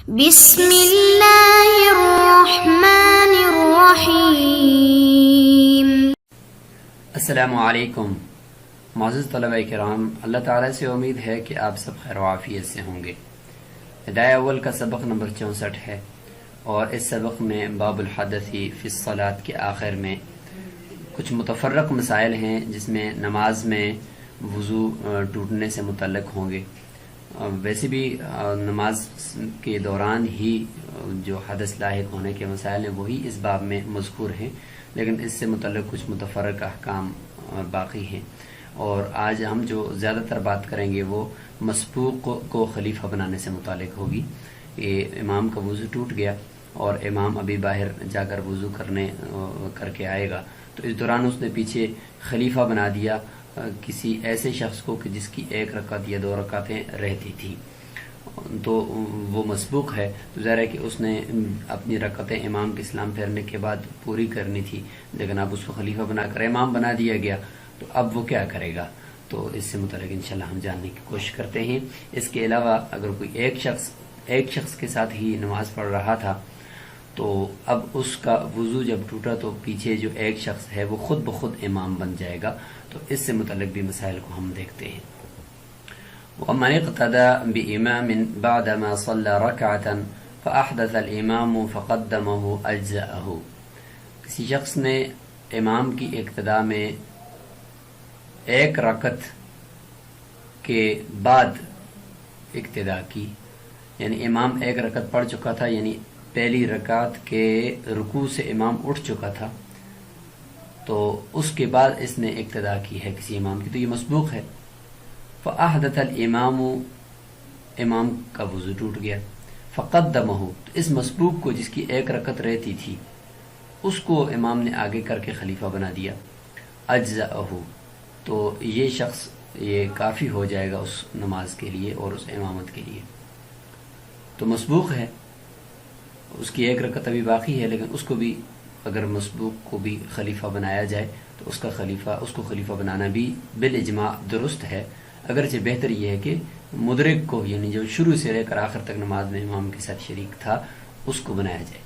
بسم اللہ الرحمن الرحیم۔ السلام علیکم معزز طلبہ کرام، اللہ تعالیٰ سے امید ہے کہ آپ سب خیر و عافیت سے ہوں گے۔ ہدایہ اول کا سبق نمبر 64 ہے، اور اس سبق میں باب الحدث فی الصلاۃ کے آخر میں کچھ متفرق مسائل ہیں جس میں نماز میں وضو ٹوٹنے سے متعلق ہوں گے۔ ویسے بھی نماز کے دوران ہی جو حدث لاحق ہونے کے مسائل ہیں وہی اس باب میں مذکور ہیں، لیکن اس سے متعلق کچھ متفرق احکام باقی ہیں۔ اور آج ہم جو زیادہ تر بات کریں گے وہ مسبوق کو خلیفہ بنانے سے متعلق ہوگی۔ کہ امام کا وضو ٹوٹ گیا اور امام ابھی باہر جا کر وضو کر کے آئے گا، تو اس دوران اس نے پیچھے خلیفہ بنا دیا کسی ایسے شخص کو کہ جس کی ایک رکعت یا دو رکعتیں رہتی تھی، تو وہ مسبوق ہے۔ تو ظاہر ہے کہ اس نے اپنی رکعتیں امام کے سلام پھیرنے کے بعد پوری کرنی تھی، لیکن اب اس کو خلیفہ بنا کر امام بنا دیا گیا، تو اب وہ کیا کرے گا؟ تو اس سے متعلق انشاءاللہ ہم جاننے کی کوشش کرتے ہیں۔ اس کے علاوہ اگر کوئی ایک شخص کے ساتھ ہی نماز پڑھ رہا تھا، تو اب اس کا وضو جب ٹوٹا تو پیچھے جو ایک شخص ہے وہ خود بخود امام بن جائے گا۔ تو اس سے متعلق بھی مسائل کو ہم دیکھتے ہیں۔ وَمَنِ اقْتَدَى بِإِمَامٍ بَعْدَمَا صَلَّى رَكْعَةً فَأَحْدَثَ الْإِمَامُ فَقَدَّمَهُ أَجْزَأَهُ۔ کسی شخص نے امام کی اقتداء میں ایک رکعت کے بعد اقتداء کی، یعنی امام ایک رکعت پڑھ چکا تھا، یعنی پہلی رکعت کے رکوع سے امام اٹھ چکا تھا، تو اس کے بعد اس نے اقتداء کی ہے کسی امام کی، تو یہ مسبوق ہے۔ فَأَحْدَثَ الْإِمَامُ، امام کا وضو ٹوٹ گیا، فَقَدَّمَهُ، تو اس مسبوق کو جس کی ایک رکعت رہتی تھی اس کو امام نے آگے کر کے خلیفہ بنا دیا، أَجْزَأَهُ، تو یہ شخص یہ کافی ہو جائے گا اس نماز کے لیے اور اس امامت کے لیے۔ تو مسبوق ہے، اس کی ایک رکعت ابھی باقی ہے، لیکن اس کو بھی اگر مسبوق کو بھی خلیفہ بنایا جائے تو اس کو خلیفہ بنانا بھی بالاجماع درست ہے، اگرچہ بہتر یہ ہے کہ مدرک کو، یعنی جو شروع سے لے کر آخر تک نماز میں امام کے ساتھ شریک تھا اس کو بنایا جائے۔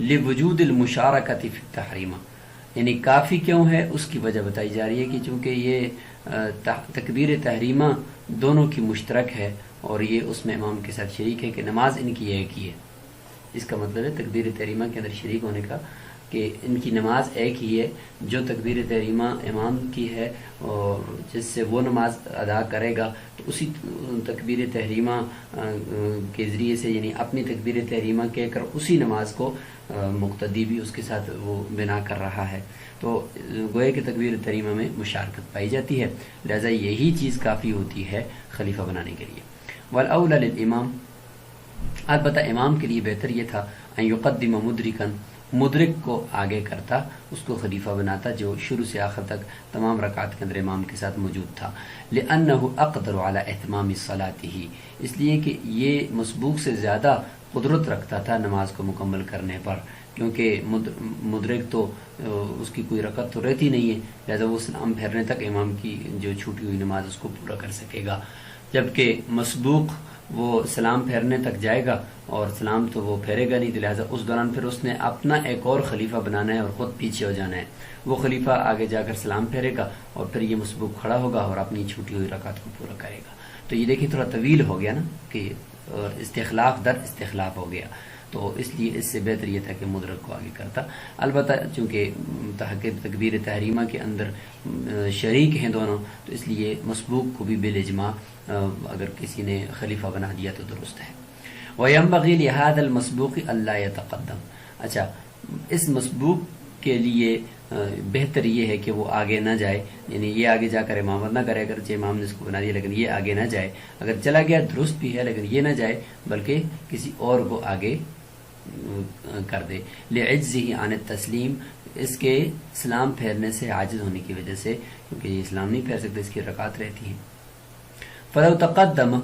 لوجود المشارکۃ فی التحریم، یعنی کافی کیوں ہے اس کی وجہ بتائی جا رہی ہے کہ چونکہ یہ تکبیر تحریمہ دونوں کی مشترک ہے اور یہ اس میں امام کے ساتھ شریک ہے کہ نماز ان کی ایک ہی ہے۔ اس کا مطلب ہے تکبیر تحریمہ کے اندر شریک ہونے کا کہ ان کی نماز ایک ہی ہے، جو تکبیر تحریمہ امام کی ہے اور جس سے وہ نماز ادا کرے گا تو اسی تکبیر تحریمہ کے ذریعے سے، یعنی اپنی تکبیر تحریمہ کہہ کر اسی نماز کو مقتدی بھی اس کے ساتھ وہ بنا کر رہا ہے، تو گوئے کہ تکبیر تحریمہ میں مشارکت پائی جاتی ہے، لہذا یہی چیز کافی ہوتی ہے خلیفہ بنانے کے لیے۔ والاولی للامام، البتہ امام کے لیے بہتر یہ تھا ان یقدم مدرکن، مدرک کو آگے کرتا، اس کو خلیفہ بناتا جو شروع سے آخر تک تمام رکعات کے اندر امام کے ساتھ موجود تھا۔ لأنہ اقدر علی اہتمام صلاتہ، اس لیے کہ یہ مسبوق سے زیادہ قدرت رکھتا تھا نماز کو مکمل کرنے پر، کیونکہ مدرک تو اس کی کوئی رکعت تو رہتی نہیں ہے، لہذا وہ سلام پھیرنے تک امام کی جو چھوٹی ہوئی نماز اس کو پورا کر سکے گا، جبکہ مسبوق وہ سلام پھیرنے تک جائے گا اور سلام تو وہ پھیرے گا نہیں، لہٰذا اس دوران پھر اس نے اپنا ایک اور خلیفہ بنانا ہے اور خود پیچھے ہو جانا ہے۔ وہ خلیفہ آگے جا کر سلام پھیرے گا اور پھر یہ مسبوق کھڑا ہوگا اور اپنی چھوٹی ہوئی رکعت کو پورا کرے گا۔ تو یہ دیکھیں تھوڑا طویل ہو گیا نا، کہ استخلاف در استخلاف ہو گیا، تو اس لیے اس سے بہتر یہ تھا کہ مدرک کو آگے کرتا۔ البتہ چونکہ تکبیر تحریمہ کے اندر شریک ہیں دونوں، تو اس لیے مسبوق کو بھی بالاجماع اگر کسی نے خلیفہ بنا دیا تو درست ہے۔ وَيَنبَغِي لِهَذَا الْمَسْبُوقِ أَلَّا يَتَقَدَّمَ، اچھا اس مسبوق کے لیے بہتر یہ ہے کہ وہ آگے نہ جائے، یعنی یہ آگے جا کر امامت نہ کرے، اگرچہ امام نے اس کو بنا دیا لیکن یہ آگے نہ جائے، اگر چلا گیا درست بھی ہے لیکن یہ نہ جائے بلکہ کسی اور کو آگے کر دے۔ لِعِجْزِهِ عَنِ التَّسْلِيمِ، اس کے سلام پھیرنے سے عاجز ہونے کی وجہ سے، کیونکہ یہ اسلام نہیں پھیر سکتے، اس کی رکعات رہتی ہیں۔ فَلَوْ تَقَدَّمَ،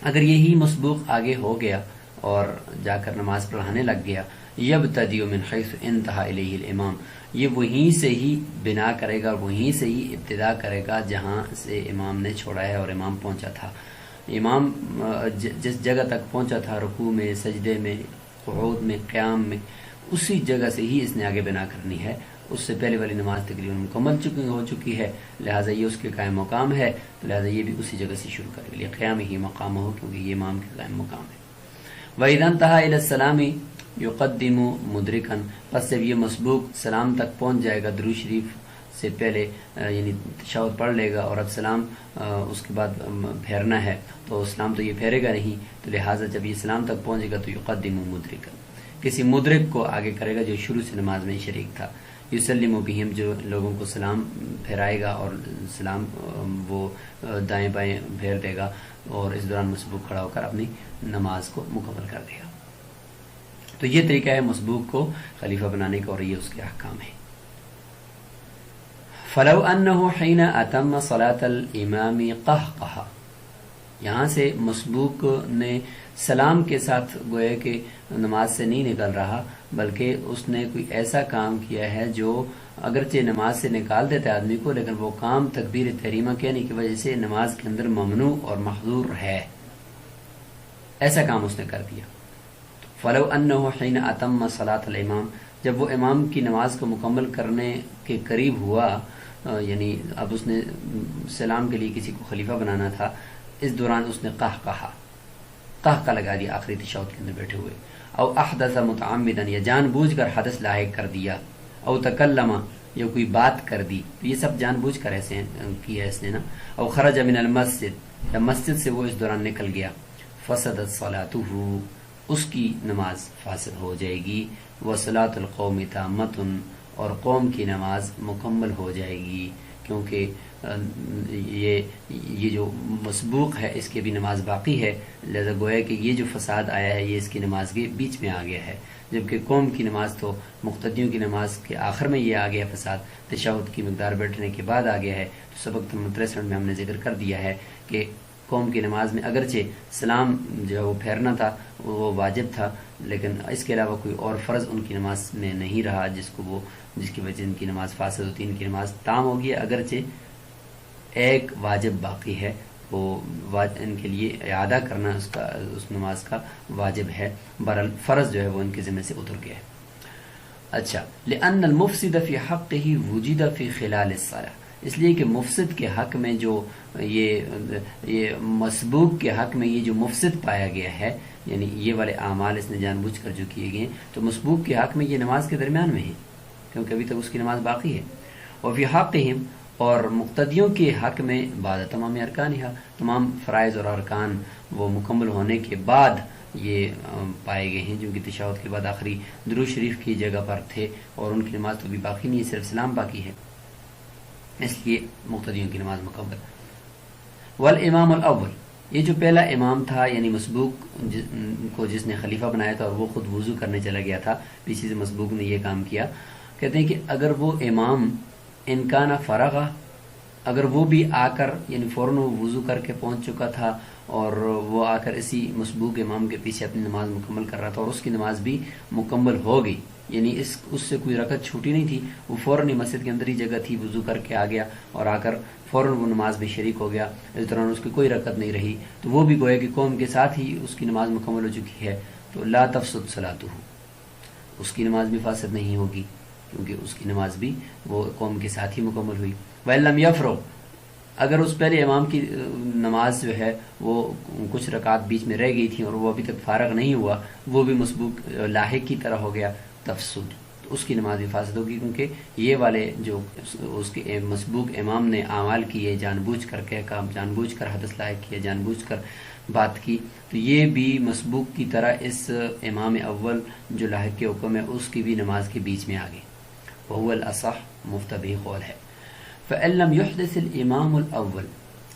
اگر یہی مسبوق آگے ہو گیا اور جا کر نماز پڑھانے لگ گیا، یبتدئ من حیث انتہا الیہ الامام، یہ وہیں سے ہی بنا کرے گا، وہیں سے ہی ابتدا کرے گا جہاں سے امام نے چھوڑا ہے اور امام پہنچا تھا۔ امام جس جگہ تک پہنچا تھا رکوع میں، سجدے میں، قعود میں، قیام میں، اسی جگہ سے ہی اس نے آگے بنا کرنی ہے. اس سے پہلے والی نماز تقریباً مکمل ہو چکی ہے، لہٰذا یہ اس کے قائم مقام ہے، تو لہٰذا یہ بھی اسی جگہ سے شروع کرے گا. قیام ہی مقام ہو، کیونکہ یہ امام کے قائم مقام ہے. وَإِذَا انتَهَى إِلَى السَّلَامِ يُقَدِّمُ مُدْرِكًا، پس جب یہ مسبوق سلام تک پہنچ جائے گا، درود شریف سے پہلے یعنی تشہد پڑھ لے گا اور اب سلام اس کے بعد پھیرنا ہے، تو سلام تو یہ پھیرے گا نہیں، تو لہٰذا جب یہ سلام تک پہنچے گا تو یقدم مدرکا، کسی مدرک کو آگے کرے گا جو شروع سے نماز میں شریک تھا. یسلم بہم، جو لوگوں کو سلام پھیرائے گا اور سلام وہ دائیں بائیں پھیر دے گا، اور اس دوران مسبوق کھڑا ہو کر اپنی نماز کو مکمل کر دے گا. تو یہ طریقہ ہے مسبوق کو خلیفہ بنانے کا، اور یہ اس کے احکام ہیں. فلو انہ حین اتم صلاۃ الامام قہقہ، یہاں سے مسبوق نے سلام کے ساتھ گویا کہ نماز سے نہیں نکل رہا، بلکہ اس نے کوئی ایسا کام کیا ہے جو اگرچہ نماز سے نکال دیتا ہے آدمی کو، لیکن وہ کام تکبیر تحریمہ کہنے کی وجہ سے نماز کے اندر ممنوع اور محظور ہے. ایسا کام اس نے کر دیا. فلو انہ حین اتم صلاۃ الامام، جب وہ امام کی نماز کو مکمل کرنے کے قریب ہوا، یعنی اب اس نے سلام کے لیے کسی کو خلیفہ بنانا تھا، اس دوران اس نے قہقہ لگا دیا آخری تشہد کے اندر بیٹھے ہوئے. او احدث متعمدا، یا جان بوجھ کر حدث لاحق کر دیا. او تکلم، یا کوئی بات کر دی، یہ سب جان بوجھ کر ایسے کیا اس نے نا. او خرج من المسجد، یا مسجد سے وہ اس دوران نکل گیا. فسدت صلاتہ، اس کی نماز فاسد ہو جائے گی. وصلاۃ القوم تامۃ، اور قوم کی نماز مکمل ہو جائے گی، کیونکہ یہ جو مسبوق ہے اس کی بھی نماز باقی ہے، لہذا گویا کہ یہ جو فساد آیا ہے یہ اس کی نماز کے بیچ میں آ گیا ہے، جبکہ قوم کی نماز تو مقتدیوں کی نماز کے آخر میں یہ آ گیا فساد، تشہد کی مقدار بیٹھنے کے بعد آ گیا ہے. تو سبق نمبر 63 میں ہم نے ذکر کر دیا ہے کہ قوم کی نماز میں اگرچہ سلام جو وہ پھیرنا تھا وہ واجب تھا، لیکن اس کے علاوہ کوئی اور فرض ان کی نماز میں نہیں رہا جس کی وجہ ان کی نماز فاسد ہوتی، ان کی نماز تام ہوگی. اگرچہ ایک واجب باقی ہے، وہ ان کے لیے اعادہ کرنا اس نماز کا واجب ہے. بہرحال فرض جو ہے وہ ان کے ذمہ سے اتر گیا ہے. اچھا، لأن المفسد فی حقہ وجد فی خلال الصلاۃ، اس لیے کہ مفسد کے حق میں جو یہ مسبوق کے حق میں یہ جو مفسد پایا گیا ہے، یعنی یہ والے اعمال اس نے جان بوجھ کر جو کیے گئے، تو مسبوق کے حق میں یہ نماز کے درمیان میں ہے، کیونکہ ابھی تک اس کی نماز باقی ہے. اور فی حقہم، اور مقتدیوں کے حق میں بعد تمام ارکانہا، تمام فرائض اور ارکان وہ مکمل ہونے کے بعد یہ پائے گئے ہیں، جو کہ تشہد کے بعد آخری درود شریف کی جگہ پر تھے، اور ان کی نماز تو بھی باقی نہیں ہے، صرف سلام باقی ہے، اس لیے مقتدیوں کی نماز مکمل. والامام الاول، یہ جو پہلا امام تھا یعنی مسبوق کو جس نے خلیفہ بنایا تھا اور وہ خود وضو کرنے چلا گیا تھا، پیچھے سے مسبوق نے یہ کام کیا. کہتے ہیں کہ اگر وہ امام انکانا فرغا، اگر وہ بھی آ کر یعنی فوراً وہ وضو کر کے پہنچ چکا تھا اور وہ آ کر اسی مسبوق امام کے پیچھے اپنی نماز مکمل کر رہا تھا، اور اس کی نماز بھی مکمل ہو گئی، یعنی اس سے کوئی رکعت چھوٹی نہیں تھی، وہ فوراً ہی مسجد کے اندر ہی جگہ تھی، وضو کر کے آ گیا اور آ کر فوراً وہ نماز میں شریک ہو گیا، اس دوران اس کی کوئی رکعت نہیں رہی، تو وہ بھی گویا کہ قوم کے ساتھ ہی اس کی نماز مکمل ہو چکی ہے. تو لا تفسد صلاتہ، اس کی نماز بھی فاسد نہیں ہوگی، کیونکہ اس کی نماز بھی وہ قوم کے ساتھ ہی مکمل ہوئی. وَإِن لَمْ يَفْرُغْ، اگر اس پہلے امام کی نماز جو ہے وہ کچھ رکعات بیچ میں رہ گئی تھی اور وہ ابھی تک فارغ نہیں ہوا، وہ بھی مسبوق لاحق کی طرح ہو گیا، تفسد، تو اس کی نماز بھی فاسد ہوگی، کیونکہ یہ والے جو اس کے مسبوق امام نے اعمال کیے، جان بوجھ کر کہہ کام، جان بوجھ کر حدث لاحق کیا، جان بوجھ کر بات کی، تو یہ بھی مسبوق کی طرح اس امام اول جو لاحق کے حکم ہے اس کی بھی نماز کے بیچ میں آ گئی. وهو الاصح، مفتبی قول ہے. فَإِن لَمْ يُحْدِثِ الْإِمَامُ الْأَوَّلِ،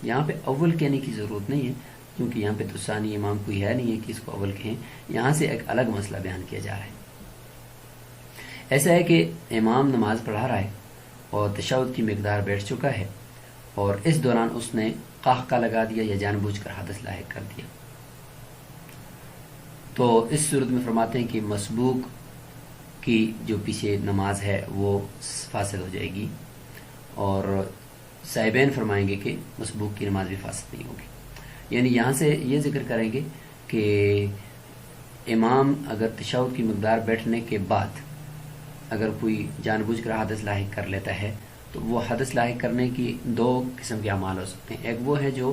یہاں پہ اول کہنے کی ضرورت نہیں ہے، کیونکہ یہاں پہ تو ثانی امام کوئی ہے نہیں ہے کہ اس کو اول کہیں. یہاں سے ایک الگ مسئلہ بیان کیا جا رہا ہے. ایسا ہے کہ امام نماز پڑھا رہا ہے اور تشہد کی مقدار بیٹھ چکا ہے، اور اس دوران اس نے قہقہ لگا دیا یا جان بوجھ کر حدث لاحق کر دیا، تو اس صورت میں فرماتے ہیں کہ مسبوق کی جو پیچھے نماز ہے وہ فاسد ہو جائے گی، اور صاحبین فرمائیں گے کہ مسبوق کی نماز بھی فاسد نہیں ہوگی. یعنی یہاں سے یہ ذکر کریں گے کہ امام اگر تشہد کی مقدار بیٹھنے کے بعد اگر کوئی جان بوجھ کر حدث لاحق کر لیتا ہے تو وہ حدث لاحق کرنے کی دو قسم کے اعمال ہو سکتے ہیں. ایک وہ ہے جو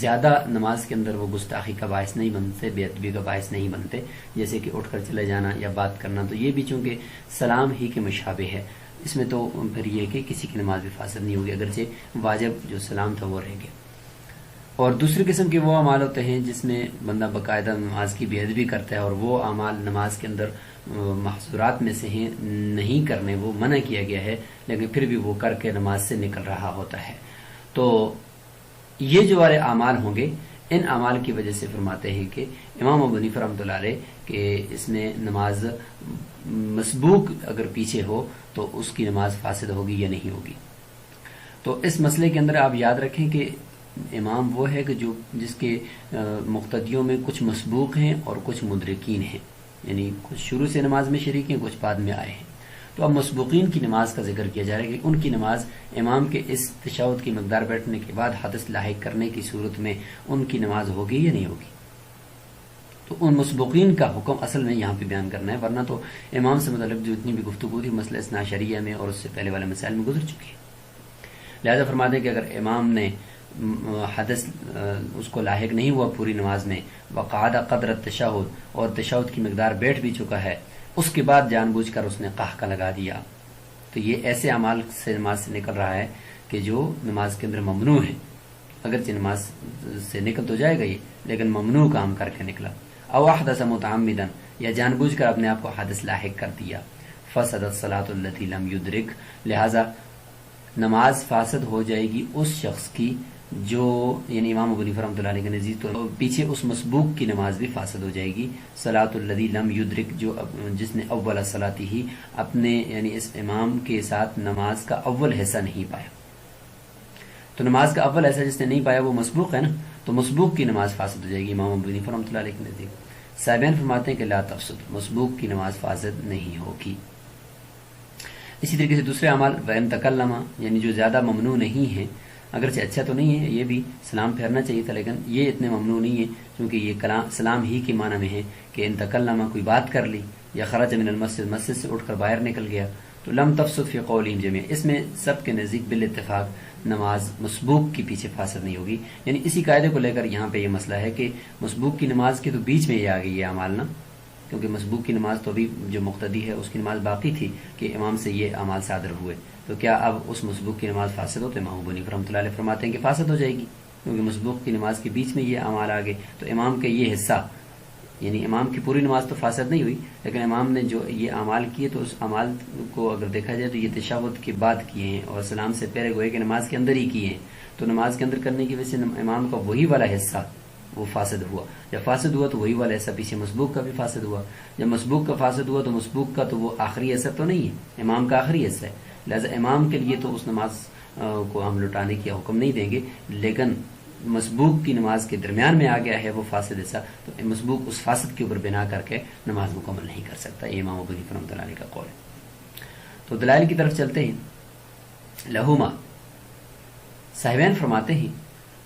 زیادہ نماز کے اندر وہ گستاخی کا باعث نہیں بنتے، بے ادبی کا باعث نہیں بنتے، جیسے کہ اٹھ کر چلے جانا یا بات کرنا. تو یہ بھی چونکہ سلام ہی کے مشابہ ہے، اس میں تو پھر یہ کہ کسی کی نماز بھی فاسد نہیں ہوگی، اگرچہ واجب جو سلام تھا وہ رہ گیا. اور دوسری قسم کے وہ اعمال ہوتے ہیں جس میں بندہ باقاعدہ نماز کی بے ادبی کرتا ہے، اور وہ اعمال نماز کے اندر محظورات میں سے ہیں، نہیں کرنے، وہ منع کیا گیا ہے، لیکن پھر بھی وہ کر کے نماز سے نکل رہا ہوتا ہے. تو یہ جو والے اعمال ہوں گے، ان اعمال کی وجہ سے فرماتے ہیں کہ امام ابو حنیفہ رحمۃ اللہ علیہ کہ اس میں نماز مسبوق اگر پیچھے ہو تو اس کی نماز فاسد ہوگی یا نہیں ہوگی. تو اس مسئلے کے اندر آپ یاد رکھیں کہ امام وہ ہے کہ جس کے مقتدیوں میں کچھ مسبوق ہیں اور کچھ مدرکین ہیں، یعنی کچھ شروع سے نماز میں شریک ہیں، کچھ بعد میں آئے ہیں. تو اب مسبوقین کی نماز کا ذکر کیا جا رہا ہے کہ ان کی نماز امام کے اس تشہد کی مقدار بیٹھنے کے بعد حدث لاحق کرنے کی صورت میں ان کی نماز ہوگی یا نہیں ہوگی. تو ان مسبوقین کا حکم اصل میں یہاں پہ بیان کرنا ہے، ورنہ تو امام سے متعلق جو اتنی بھی گفتگو تھی مسئلہ اثنا عشریہ میں اور اس سے پہلے والے مسائل میں گزر چکی ہے. لہذا فرماتے ہیں کہ اگر امام نے حدث اس کو لاحق نہیں ہوا پوری نماز میں، وقعد قدر التشہد، اور تشہد کی مقدار بیٹھ بھی چکا ہے، اس کے بعد جان بوجھ کر اس نے قہقہ لگا دیا، تو یہ ایسے اعمال سے نماز سے نکل رہا ہے کہ جو نماز کے اندر ممنوع ہے. اگرچہ نماز سے نکل تو جائے گا یہ، لیکن ممنوع کام کر کے نکلا. او احدث متعمدا، یا جان بوجھ کر اپنے آپ کو حدث لاحق کر دیا. فسدت الصلاۃ التي لم يدرك، لہذا نماز فاسد ہو جائے گی اس شخص کی جو، یعنی امام ابو حنیفہ رحمۃ اللہ علیہ کے نزدیک تو پیچھے اس مسبوق کی نماز بھی فاسد ہو جائے گی. صلاۃ الذی لم یدرک، جس نے اول صلاتی ہی اپنے یعنی اس امام کے ساتھ نماز کا اول حصہ نہیں پایا. تو نماز کا اول حصہ جس نے نہیں پایا وہ مسبوق ہے نا، تو مسبوق کی نماز فاسد ہو جائے گی امام ابو حنیفہ رحمۃ اللہ علیہ کے نزدیک. صاحبین فرماتے ہیں کہ لا تفسد، مسبوق کی نماز فاسد نہیں ہوگی. اسی طریقے سے دوسرے اعمال وَإِن تَكَلَّمَ، یعنی جو زیادہ ممنوع نہیں ہیں، اگرچہ اچھا تو نہیں ہے، یہ بھی سلام پھیرنا چاہیے تھا، لیکن یہ اتنے ممنوع نہیں ہے کیونکہ یہ کلام سلام ہی کے معنی میں ہے کہ ان تکلم، کوئی بات کر لی، یا خرج من المسجد، مسجد سے اٹھ کر باہر نکل گیا، تو لم تفسد فی قولہم جميعا، اس میں سب کے نزدیک بالاتفاق نماز مسبوق کے پیچھے فاسد نہیں ہوگی. یعنی اسی قاعدے کو لے کر یہاں پہ یہ مسئلہ ہے کہ مسبوق کی نماز کے تو بیچ میں یہ آ گئی یہ اعمال نا، کیونکہ مسبوق کی نماز تو ابھی جو مقتدی ہے اس کی نماز باقی تھی کہ امام سے یہ اعمال صادر ہوئے، تو کیا اب اس مسبوق کی نماز فاسد ہو؟ تو امام ابو حنیفہ رحمۃ اللہ علیہ فرماتے ہیں کہ فاسد ہو جائے گی، کیونکہ مسبوق کی نماز کے بیچ میں یہ اعمال آ گئے. تو امام کا یہ حصہ، یعنی امام کی پوری نماز تو فاسد نہیں ہوئی، لیکن امام نے جو یہ اعمال کیے تو اس اعمال کو اگر دیکھا جائے تو یہ تشہد کے بعد کیے ہیں اور سلام سے پہلے گوئے کہ نماز کے اندر ہی کیے ہیں. تو نماز کے اندر کرنے کی وجہ سے امام کا وہی والا حصہ وہ فاسد ہوا. جب فاسد ہوا تو وہی والا حصہ پیچھے مسبوق کا بھی فاسد ہوا. جب مسبوق کا فاسد ہوا تو مسبوق کا تو وہ آخری حصہ تو نہیں ہے، امام کا آخری حصہ ہے، لہذا امام کے لیے تو اس نماز کو ہم لٹانے کی حکم نہیں دیں گے، لیکن مسبوق کی نماز کے درمیان میں آ گیا ہے وہ فاسد حصہ، تو مسبوق اس فاسد کے اوپر بنا کر کے نماز مکمل نہیں کر سکتا. یہ امام ابو حنیفہ رحمۃ اللہ علیہ کا قول ہے. تو دلائل کی طرف چلتے ہیں. لہما، صاحبین فرماتے ہیں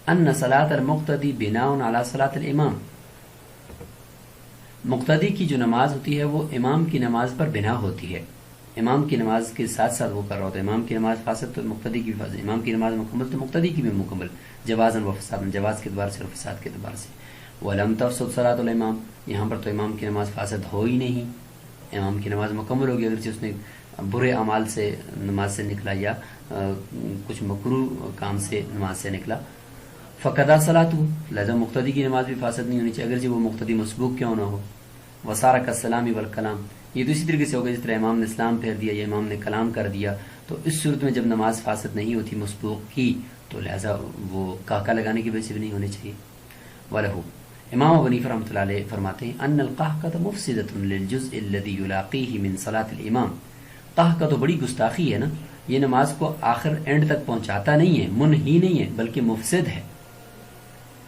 ان صلاۃ المقتدی بناء علی صلاۃ الامام، مقتدی کی جو نماز ہوتی ہے وہ امام کی نماز پر بنا ہوتی ہے. امام کی نماز کے ساتھ ساتھ وہ کر رہا ہوتا ہے، امام کی نماز فاسد تو مقتدی کی بھی فاسد، امام کی نماز مکمل تو مقتدی کی بھی مکمل، جوازاً و فساداً، جواز کے اعتبار سے اور فساد کے اعتبار سے. ولم تفسد صلاۃ الامام، یہاں پر تو امام کی نماز فاسد ہو ہی نہیں، امام کی نماز مکمل ہوگی اگرچہ اس نے برے اعمال سے نماز سے نکلا یا کچھ مکروہ کام سے نماز سے نکلا. فقدا صلاۃ، لہذا مقتدی کی نماز بھی فاسد نہیں ہونی چاہیے اگرچہ وہ مقتدی مسبوق کیوں نہ ہو. وسارک السلام والکلام، یہ دوسری طریقے سے ہوگا جس طرح امام نے اسلام پھیر دیا یا امام نے کلام کر دیا، تو اس صورت میں جب نماز فاسد نہیں ہوتی مسبوق کی تو لہذا وہ قہقہ لگانے کی وجہ سے بھی نہیں ہونی چاہیے. وَلَهُ، امام ابو حنیفہ رحمۃ اللہ علیہ فرماتے ہیں ان القہقۃ مفسدۃ للجزء الذی یلاقیہ من صلاۃ الامام، قہقہ تو بڑی گستاخی ہے نا، یہ نماز کو آخر اینڈ تک پہنچاتا نہیں ہے، منہی نہیں ہے بلکہ مفسد ہے.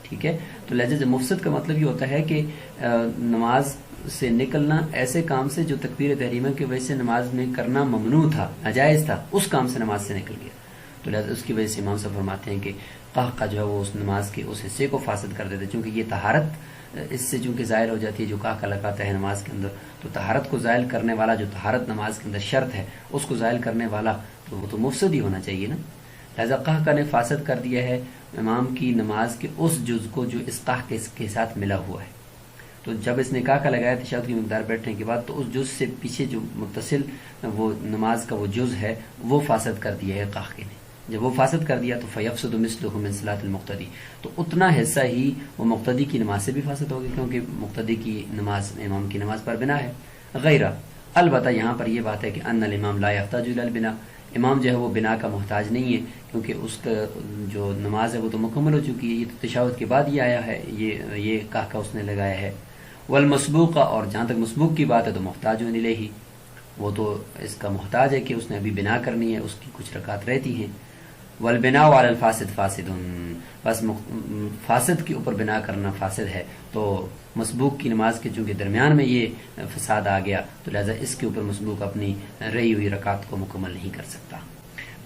ٹھیک ہے، تو لہذا مفسد کا مطلب یہ ہوتا ہے کہ نماز سے نکلنا ایسے کام سے جو تکبیر تحریمہ کی وجہ سے نماز میں کرنا ممنوع تھا، ناجائز تھا، اس کام سے نماز سے نکل گیا. تو لہذا اس کی وجہ سے امام صاحب فرماتے ہیں کہ قہقہ جو ہے وہ اس نماز کے اس حصے کو فاسد کر دیتا ہے، چونکہ یہ طہارت اس سے چونکہ ظاہر ہو جاتی ہے، جو قہقہ لگاتا ہے نماز کے اندر تو طہارت کو زائل کرنے والا، جو طہارت نماز کے اندر شرط ہے اس کو زائل کرنے والا تو وہ تو مفسد ہی ہونا چاہیے نا. لہذا قہقہ نے فاسد کر دیا ہے امام کی نماز کے اس جز کو جو اس قہقہ کے ساتھ ملا ہوا ہے. تو جب اس نے قہقہ لگایا تشہد کی مقدار بیٹھنے کے بعد تو اس جز سے پیچھے جو متصل وہ نماز کا وہ جز ہے وہ فاسد کر دیا ہے قہقے نے. جب وہ فاسد کر دیا تو فیفسد مثلہ من صلاۃ المقتدی، تو اتنا حصہ ہی وہ مقتدی کی نماز سے بھی فاسد ہوگی، کیونکہ مقتدی کی نماز امام کی نماز پر بنا ہے. غیرہ البتہ یہاں پر یہ بات ہے کہ ان الامام لا یحتاج الی البناء، امام جو ہے وہ بنا کا محتاج نہیں ہے، کیونکہ اس کا جو نماز ہے وہ تو مکمل ہو چکی ہے. یہ تو تشہد کے بعد یہ آیا ہے، یہ قہقہ اس نے لگایا ہے. والمسبوقہ، اور جہاں تک مسبوق کی بات ہے تو محتاج الیہ، وہ تو اس کا محتاج ہے کہ اس نے ابھی بنا کرنی ہے، اس کی کچھ رکعت رہتی ہیں. والبناء علی الفاسد فاسد، بس فاسد کے اوپر بنا کرنا فاسد ہے، تو مسبوق کی نماز کے چونکہ درمیان میں یہ فساد آ گیا تو لہذا اس کے اوپر مسبوق اپنی رہی ہوئی رکعت کو مکمل نہیں کر سکتا.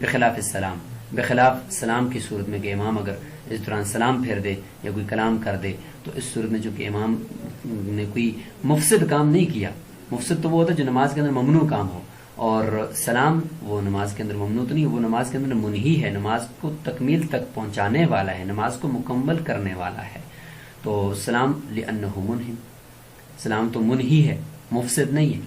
بخلاف السلام، بخلاف سلام کی صورت میں کہ امام اگر اس دوران سلام پھیر دے یا کوئی کلام کر دے تو اس صورت میں چونکہ امام نے کوئی مفسد کام نہیں کیا. مفسد تو وہ ہوتا ہے جو نماز کے اندر ممنوع کام ہو، اور سلام وہ نماز کے اندر ممنوع تو نہیں، وہ نماز کے اندر منہی ہے، نماز کو تکمیل تک پہنچانے والا ہے، نماز کو مکمل کرنے والا ہے. تو سلام لأنہ منہی، سلام تو منہی ہے، مفسد نہیں ہے.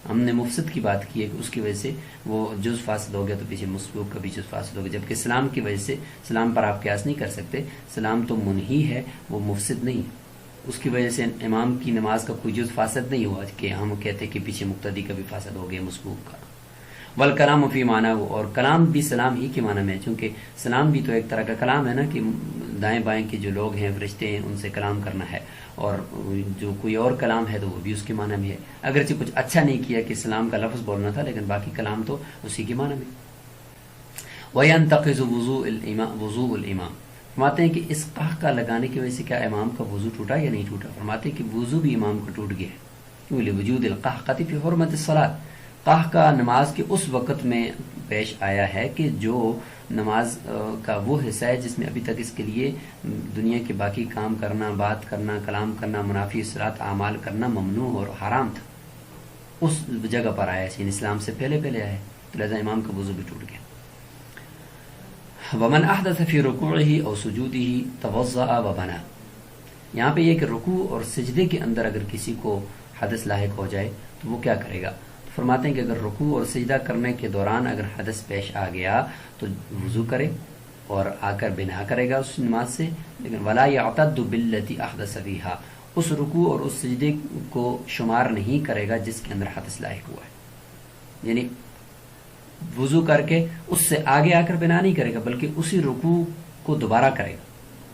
ہم نے مفسد کی بات کی ہے کہ اس کی وجہ سے وہ جز فاسد ہو گیا تو پیچھے مسبوق کا بھی جز فاسد ہو گیا، جبکہ سلام کی وجہ سے سلام پر آپ قیاس نہیں کر سکتے. سلام تو منہی ہے، وہ مفسد نہیں ہے. اس کی وجہ سے امام کی نماز کا کوئی جز فاسد نہیں ہوا کہ ہم کہتے کہ پیچھے مقتدی کا بھی فاسد ہو گیا مسبوق کا. والکلام فی معنی، اور کلام بھی سلام ہی کے معنی میں ہے، چونکہ سلام بھی تو ایک طرح کا کلام ہے نا، کہ دائیں بائیں کے جو لوگ ہیں فرشتے ہیں ان سے کلام کرنا ہے، اور جو کوئی اور کلام ہے تو وہ بھی اس کے معنی میں ہے. اگرچہ کچھ اچھا نہیں کیا کہ سلام کا لفظ بولنا تھا، لیکن باقی کلام تو اسی کے معنی میں. وَيَنْتَقِضُ وضوء الامام، فرماتے ہیں کہ اس قہقہ لگانے کی وجہ سے کیا امام کا وضو ٹوٹا یا نہیں ٹوٹا؟ فرماتے ہیں کہ وضو بھی امام کا ٹوٹ گیا ہے. لوجود القہقہ فی حرمت الصلاۃ، قہقہ نماز کے اس وقت میں پیش آیا ہے کہ جو نماز کا وہ حصہ ہے جس میں ابھی تک اس کے لیے دنیا کے باقی کام کرنا، بات کرنا، کلام کرنا، منافی صلاۃ اعمال کرنا ممنوع اور حرام تھا. اس جگہ پر آیا ہے، اسلام سے پہلے آیا ہے، تو لہذا امام کا وضو بھی ٹوٹ گیا. ومن احدث فی رکوعہ او سجودہ توضأ وبنا، یہاں پہ یہ کہ رکوع اور سجدے کے اندر اگر کسی کو حدث لاحق ہو جائے تو وہ کیا کرے گا؟ فرماتے ہیں کہ اگر رکوع اور سجدہ کرنے کے دوران اگر حدث پیش آ گیا تو وضو کرے اور آ کر بنا کرے گا اس نماز سے، لیکن ولا یعتد باللتی احدث فیہا، اس رکوع اور اس سجدے کو شمار نہیں کرے گا جس کے اندر حدث لاحق ہوا ہے. یعنی وضو کر کے اس سے آگے آ کر بنا نہیں کرے گا، بلکہ اسی رکوع کو دوبارہ کرے گا.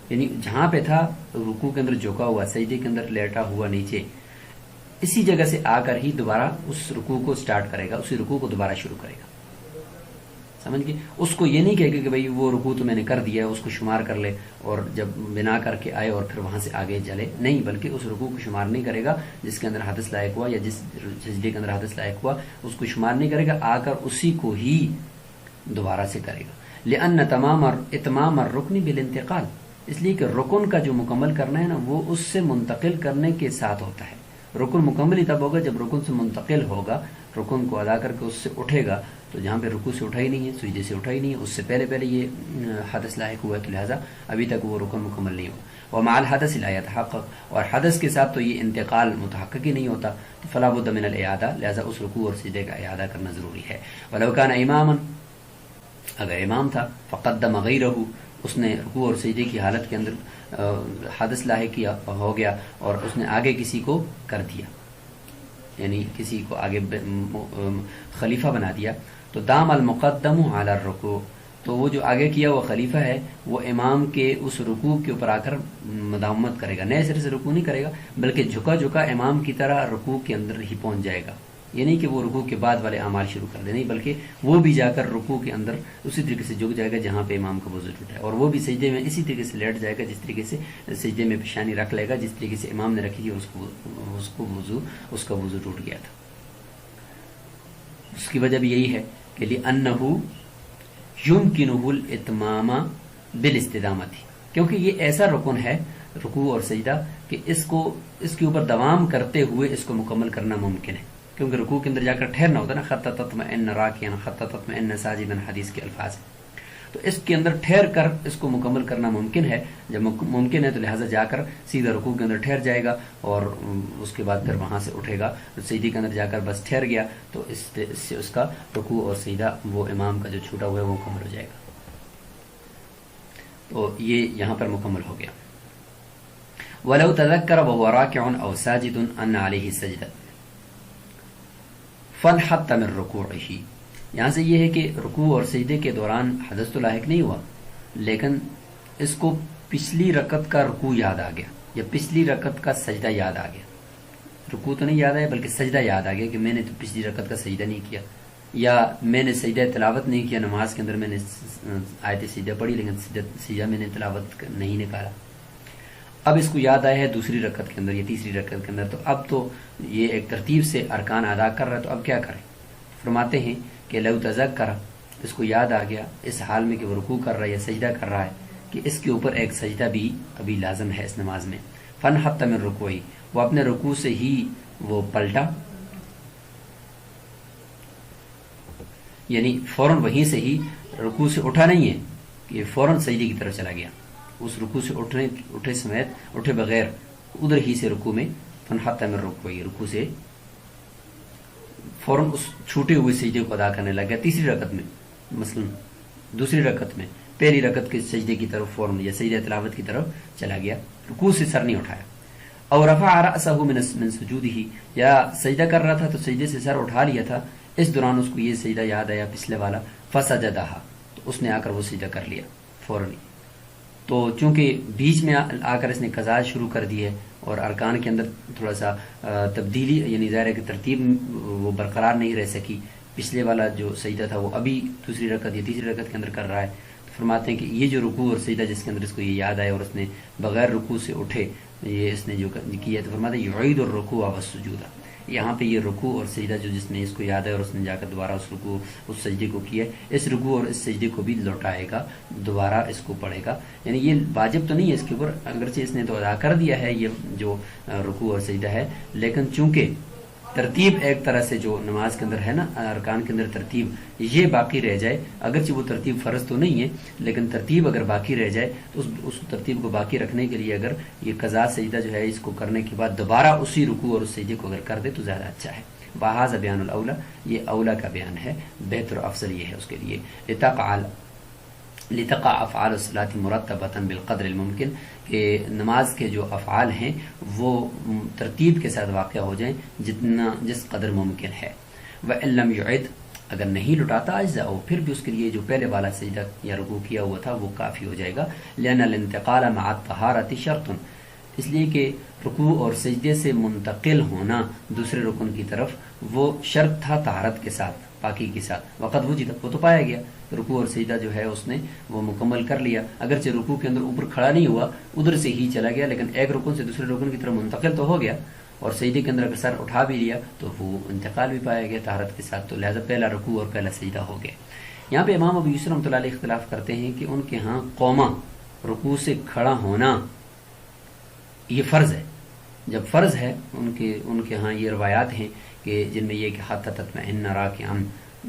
یعنی جہاں پہ تھا رکوع کے اندر جھکا ہوا، سجدے کے اندر لیٹا ہوا نیچے، اسی جگہ سے آ کر ہی دوبارہ اس رکوع کو سٹارٹ کرے گا، اسی رکوع کو دوبارہ شروع کرے گا. سمجھ گئے؟ اس کو یہ نہیں کہے گا کہ بھئی وہ رکوع تو میں نے کر دیا ہے اس کو شمار کر لے اور جب بنا کر کے آئے اور پھر وہاں سے آگے چلے، نہیں، بلکہ اس رکوع کو شمار نہیں کرے گا جس کے اندر حدث لائق ہوا یا جس سجدے کے اندر حدث لائق ہوا، اس کو شمار نہیں کرے گا، آ کر اسی کو ہی دوبارہ سے کرے گا. لأن اتمام الرکن بالانتقال، اس لیے کہ رکن کا جو مکمل کرنا ہے نا وہ اس سے منتقل کرنے کے ساتھ ہوتا ہے. رکن مکمل ہی تب ہوگا جب رکن سے منتقل ہوگا، رکن کو ادا کر کے اس سے اٹھے گا. تو جہاں پہ رکوع سے اٹھا ہی نہیں ہے، سجدے سے اٹھا ہی نہیں ہے، اس سے پہلے یہ حدث لاحق ہوا ہے، تو لہٰذا ابھی تک وہ رکن مکمل نہیں ہوا. ومع الحدث لا يتحقق، اور حدث کے ساتھ تو یہ انتقال متحقق ہی نہیں ہوتا، تو فلا بد من الاعادہ، لہذا اس رکوع اور سجدے کا اعادہ کرنا ضروری ہے. ولو كان اماما، اگر امام تھا، فقدم غیرہ، اس نے رکوع اور سجدے کی حالت کے اندر حدث لاحق ہو گیا اور اس نے آگے کسی کو کر دیا، یعنی کسی کو آگے خلیفہ بنا دیا، تو دام المقدم علی الرکوع، تو وہ جو آگے کیا وہ خلیفہ ہے، وہ امام کے اس رکوع کے اوپر آ کر مداومت کرے گا، نئے سرے سے رکوع نہیں کرے گا، بلکہ جھکا امام کی طرح رکوع کے اندر ہی پہنچ جائے گا. یہ نہیں کہ وہ رکوع کے بعد والے اعمال شروع کر دے، نہیں، بلکہ وہ بھی جا کر رکوع کے اندر اسی طریقے سے جھک جائے گا جہاں پہ امام کا وضو ٹوٹا ہے، اور وہ بھی سجدے میں اسی طریقے سے لیٹ جائے گا جس طریقے سے سجدے میں پیشانی رکھ لے گا جس طریقے سے امام نے رکھی تھی، اس کا وضو ٹوٹ گیا تھا. اس کی وجہ بھی یہی ہے کہ لأنہ یمکنہ الاتمام بالاستدامتی، کیونکہ یہ ایسا رکن ہے رکوع اور سجدہ کہ اس کے اوپر دوام کرتے ہوئے اس کو مکمل کرنا ممکن ہے، کیونکہ رکوع کے اندر جا کر ٹھہرنا ہوتا ہے نا، خط تطمئن راکعا خط تطمئن ساجدا حدیث کے الفاظ ہیں، تو اس کے اندر ٹھہر کر اس کو مکمل کرنا ممکن ہے. جب ممکن ہے تو لہٰذا جا کر سیدھا رکوع کے اندر ٹھہر جائے گا اور اس کے بعد پھر وہاں سے اٹھے گا، سجدے کے اندر جا کر بس ٹھہر گیا تو اس سے اس کا رکوع اور سجدہ وہ امام کا جو چھوٹا ہوا ہے وہ مکمل ہو جائے گا. تو یہ یہاں پر مکمل ہو گیا. وَلَوْ تَذَكَّرَ وَهُوَ رَاكِعٌ أَوْ سَاجِدٌ أَنَّ عَلَيْهِ السَّجْدَةَ فَانْحَطَّ مِنْ رُكُوعِهِ. یہاں سے یہ ہے کہ رکوع اور سجدے کے دوران حدث تو لاحق نہیں ہوا، لیکن اس کو پچھلی رکعت کا رکوع یاد آ گیا یا پچھلی رکعت کا سجدہ یاد آ گیا. رکوع تو نہیں یاد آیا بلکہ سجدہ یاد آ گیا کہ میں نے تو پچھلی رکعت کا سجدہ نہیں کیا، یا میں نے سجدہ تلاوت نہیں کیا، نماز کے اندر میں نے آیت سجدہ پڑھی لیکن سجدہ میں نے تلاوت نہیں نکالا. اب اس کو یاد آیا ہے دوسری رکعت کے اندر یا تیسری رکعت کے اندر، تو اب تو یہ ایک ترتیب سے ارکان ادا کر رہا ہے، تو اب کیا کریں؟ فرماتے ہیں کہ لو تذکر، اس کو یاد آ گیا اس حال میں کہ وہ رکوع کر رہا ہے یا سجدہ کر رہا ہے کہ اس کے اوپر ایک سجدہ بھی ابھی لازم ہے اس نماز میں. فانحط من رکوعی، وہ اپنے رکوع سے ہی وہ پلٹا، یعنی فوراً وہیں سے ہی رکوع سے اٹھا نہیں ہے کہ فوراً سجدے کی طرف چلا گیا، اس رکوع سے اٹھے سمیت اٹھے بغیر ادھر ہی سے رکوع میں فانحط من رکوعی، رکوع سے فوراً اس چھوٹے ہوئے سجدے کو ادا کرنے لگ گیا. تیسری رکعت میں مثلا دوسری رکعت میں پہلی رکعت کے سجدے کی طرف فوراً یا سجدہ تلاوت کی طرف چلا گیا، رکوع سے سر نہیں اٹھایا. اور رفع رأسه من سجودہ، یا سجدہ کر رہا تھا تو سجدے سے سر اٹھا لیا تھا، اس دوران اس کو یہ سجدہ یاد آیا پچھلے والا، فسجدہا، تو اس نے آ کر وہ سجدہ کر لیا فوراً. تو چونکہ بیچ میں آ کر اس نے قضاء شروع کر دی ہے اور ارکان کے اندر تھوڑا سا تبدیلی، یعنی ظاہر ہے کہ ترتیب وہ برقرار نہیں رہ سکی، پچھلے والا جو سجدہ تھا وہ ابھی دوسری رکعت یا تیسری رکعت کے اندر کر رہا ہے، تو فرماتے ہیں کہ یہ جو رکوع اور سجدہ جس کے اندر اس کو یہ یاد آئے اور اس نے بغیر رکوع سے اٹھے یہ اس نے جو کیا، تو فرماتے ہیں یعید الرکوع والسجود، یہاں پہ یہ رکوع اور سجدہ جو جس نے اس کو یاد ہے اور اس نے جا کر دوبارہ اس رکوع اس سجدے کو کیا، اس رکوع اور اس سجدے کو بھی لوٹائے گا، دوبارہ اس کو پڑھے گا. یعنی یہ واجب تو نہیں ہے اس کے اوپر، اگرچہ اس نے تو ادا کر دیا ہے یہ جو رکوع اور سجدہ ہے، لیکن چونکہ ترتیب ایک طرح سے جو نماز کے اندر ہے نا، ارکان کے اندر ترتیب یہ باقی رہ جائے، اگرچہ وہ ترتیب فرض تو نہیں ہے لیکن ترتیب اگر باقی رہ جائے تو اس ترتیب کو باقی رکھنے کے لیے اگر یہ قضاء سجدہ جو ہے اس کو کرنے کے بعد دوبارہ اسی رکوع اور اس سجدے کو اگر کر دے تو زیادہ اچھا ہے. بہذا بیان الاولا، یہ اولا کا بیان ہے، بہتر افضل یہ ہے اس کے لیے. لتقع افعال الصلاۃ مرتبۃ بالقدر الممکن، کہ نماز کے جو افعال ہیں وہ ترتیب کے ساتھ واقع ہو جائیں جس قدر ممکن ہے. وَإِن لَّمْ يُعِدْ، اگر نہیں لٹاتا اجزاء، پھر بھی اس کے لیے جو پہلے والا سجدہ یا رکوع کیا ہوا تھا وہ کافی ہو جائے گا. لأن الانتقال مع الطہارۃ شرط، اس لیے کہ رکوع اور سجدے سے منتقل ہونا دوسرے رکن کی طرف وہ شرط تھا طہارت کے ساتھ، پاکی کے ساتھ. وقت وجد، وہ تو پایا گیا، رکوع اور سجدہ جو ہے اس نے وہ مکمل کر لیا، اگرچہ رکوع کے اندر اوپر کھڑا نہیں ہوا، ادھر سے ہی چلا گیا، لیکن ایک رکن سے دوسرے رکن کی طرف منتقل تو ہو گیا، اور سجدے کے اندر اگر سر اٹھا بھی لیا تو وہ انتقال بھی پایا گیا طہارت کے ساتھ، تو لہذا پہلا رکوع اور پہلا سجدہ ہو گیا. یہاں پہ امام ابو یوسف رحمۃ اللہ علیہ اختلاف کرتے ہیں کہ ان کے ہاں قوما رکوع سے کھڑا ہونا یہ فرض ہے. جب فرض ہے ان کے ہاں یہ روایات ہیں کہ جن میں یہ کہ حتی تطمئن راکعا،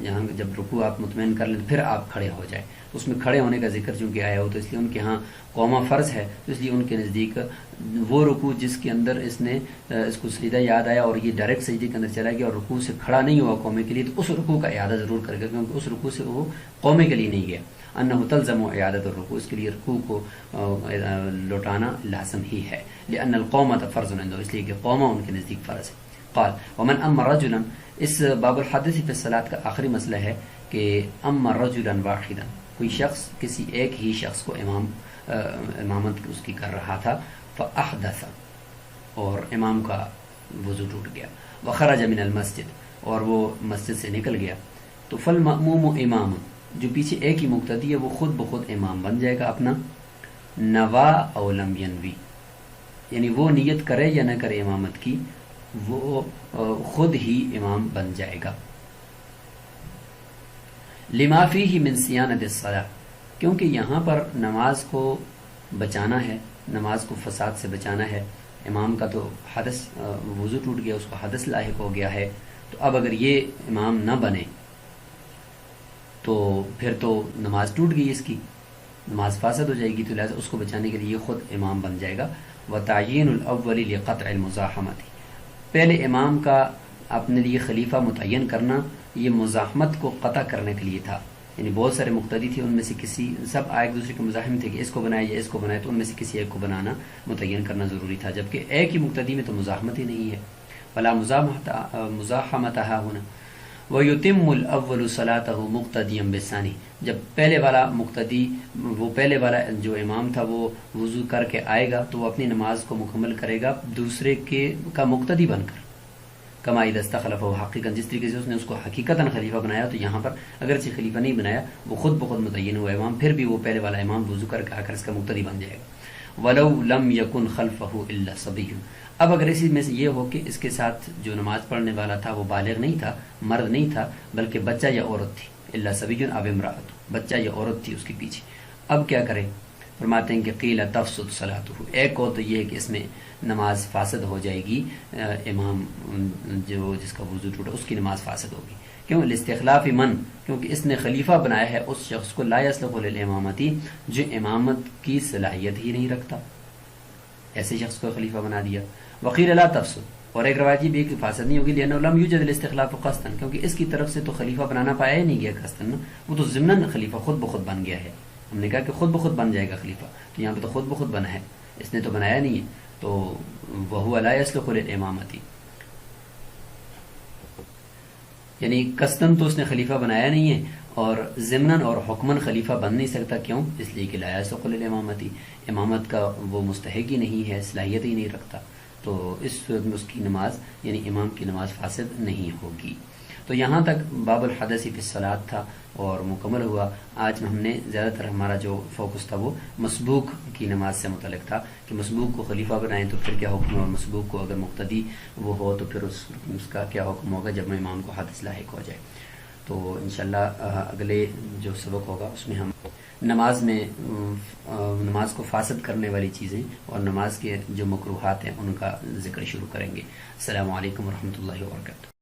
یہاں جب رکوع آپ مطمئن کر لیں پھر آپ کھڑے ہو جائیں، اس میں کھڑے ہونے کا ذکر چونکہ آیا ہو تو اس لیے ان کے ہاں قوما فرض ہے، تو اس لیے ان کے نزدیک وہ رکوع جس کے اندر اس کو سجدہ یاد آیا اور یہ ڈائریکٹ سجدے کے اندر چلا گیا اور رکوع سے کھڑا نہیں ہوا قومے کے لیے، تو اس رکوع کا اعادہ ضرور کرے گا، کیونکہ اس رکوع سے وہ قومے کے لیے نہیں گیا. انہ تلزم اعادۃ الرکوع، اس کے لیے رکوع کو لوٹانا لازم ہی ہے. لأن القومۃ فرض عنده، اس لیے کہ قوما ان کے نزدیک فرض ہے. قال ومن اما رجلا، اس باب الحدث فی الصلاۃ کا آخری مسئلہ ہے کہ اما رجلا واحدا، کوئی شخص کسی ایک ہی شخص کو امامت اس کی کر رہا تھا، فاحدث، اور امام کا وضو ٹوٹ گیا، وخرج من المسجد، اور وہ مسجد سے نکل گیا، تو فالمأموم امام، جو پیچھے ایک ہی مقتدی ہے وہ خود بخود امام بن جائے گا اپنا، نوا او لم ینوی، یعنی وہ نیت کرے یا نہ کرے امامت کی، وہ خود ہی امام بن جائے گا. لما فیہ من صیانت الصلاۃ، کیونکہ یہاں پر نماز کو بچانا ہے، نماز کو فساد سے بچانا ہے. امام کا تو حدث وضو ٹوٹ گیا، اس کو حدث لاحق ہو گیا ہے، تو اب اگر یہ امام نہ بنے تو پھر تو نماز ٹوٹ گئی، اس کی نماز فاسد ہو جائے گی. تو لہٰذا اس کو بچانے کے لیے یہ خود امام بن جائے گا. وتعیین الاول لقطع المزاحمت، پہلے امام کا اپنے لیے خلیفہ متعین کرنا یہ مزاحمت کو قطع کرنے کے لیے تھا. یعنی بہت سارے مقتدی تھے، ان میں سے کسی سب ایک دوسرے کے مزاحم تھے کہ اس کو بنائے یا اس کو بنائے، تو ان میں سے کسی ایک کو بنانا متعین کرنا ضروری تھا، جبکہ ایک ہی مقتدی میں تو مزاحمت ہی نہیں ہے. فلا مزاحمت ہونا. وَيُتِمُّ الْأَوَّلُ صَلَاتَهُ مُقْتَدِيًا بِالثَّانِي، جب پہلے والا مقتدی، وہ پہلے والا جو امام تھا وہ وضو کر کے آئے گا تو وہ اپنی نماز کو مکمل کرے گا دوسرے کا مقتدی بن کر. کما اذا استخلفه حقیقا، جس طریقے سے اس نے اس کو حقیقتاً خلیفہ بنایا. تو یہاں پر اگرچہ خلیفہ نہیں بنایا، وہ خود بخود متعین ہوا امام، پھر بھی وہ پہلے والا امام وضو کر کے آ کر اس کا مقتدی بن جائے گا. وَلَوْ لَمْ يَكُنْ خَلْفَهُ إِلَّا صَبِيٌّ، اب اگر اسی میں سے یہ ہو کہ اس کے ساتھ جو نماز پڑھنے والا تھا وہ بالغ نہیں تھا، مرد نہیں تھا، بلکہ بچہ یا عورت تھی. إِلَّا صَبِيٌّ أَوْ امْرَأَةٌ، بچہ یا عورت تھی اس کے پیچھے. اب کیا کرے؟ فرماتے ہیں کہ قیل تفسد صلاته، ایک اور تو یہ ہے کہ اس میں نماز فاسد ہو جائے گی، امام جو جس کا وضو ٹوٹا اس کی نماز فاسد ہوگی. کیوں؟ لاستخلاف من، کیونکہ اس نے خلیفہ بنایا ہے اس شخص کو لا یصلح للامامتی، جو امامت کی صلاحیت ہی نہیں رکھتا، ایسے شخص کو خلیفہ بنا دیا. وقیل لا تفسد، اور ایک روایت یہ بھی کہ فاسد نہیں ہوگی، لأنه لم يوجد الاستخلاف قصدا، کیونکہ اس کی طرف سے تو خلیفہ بنانا پایا ہی نہیں گیا قصداً، وہ تو ضمناً خلیفہ خود بخود بن گیا ہے. ہم نے کہا کہ خود بخود بن جائے گا خلیفہ، تو یہاں پہ تو خود بخود بنا ہے، اس نے تو بنایا نہیں ہے. تو وَهُوَ لَا يَصْلُحُ لِلْإِمَامَةِ، یعنی قصداً تو اس نے خلیفہ بنایا نہیں ہے، اور ضمناً اور حکماً خلیفہ بن نہیں سکتا. کیوں؟ اس لیے کہ لا يصلح للامامتی، امامت کا وہ مستحق ہی نہیں ہے، صلاحیت ہی نہیں رکھتا. تو اس صورت میں اس کی نماز یعنی امام کی نماز فاسد نہیں ہوگی. تو یہاں تک باب الحدث فی الصلاۃ تھا اور مکمل ہوا. آج میں ہم نے زیادہ تر ہمارا جو فوکس تھا وہ مسبوق کی نماز سے متعلق تھا کہ مسبوق کو خلیفہ بنائیں تو پھر کیا حکم ہے، اور مسبوق کو اگر مقتدی وہ ہو تو پھر اس کا کیا حکم ہوگا جب امام کو حدث لاحق ہو جائے. تو انشاءاللہ اگلے جو سبق ہوگا اس میں ہم نماز میں نماز کو فاسد کرنے والی چیزیں اور نماز کے جو مکروہات ہیں ان کا ذکر شروع کریں گے. السلام علیکم ورحمۃ اللہ وبرکاتہ.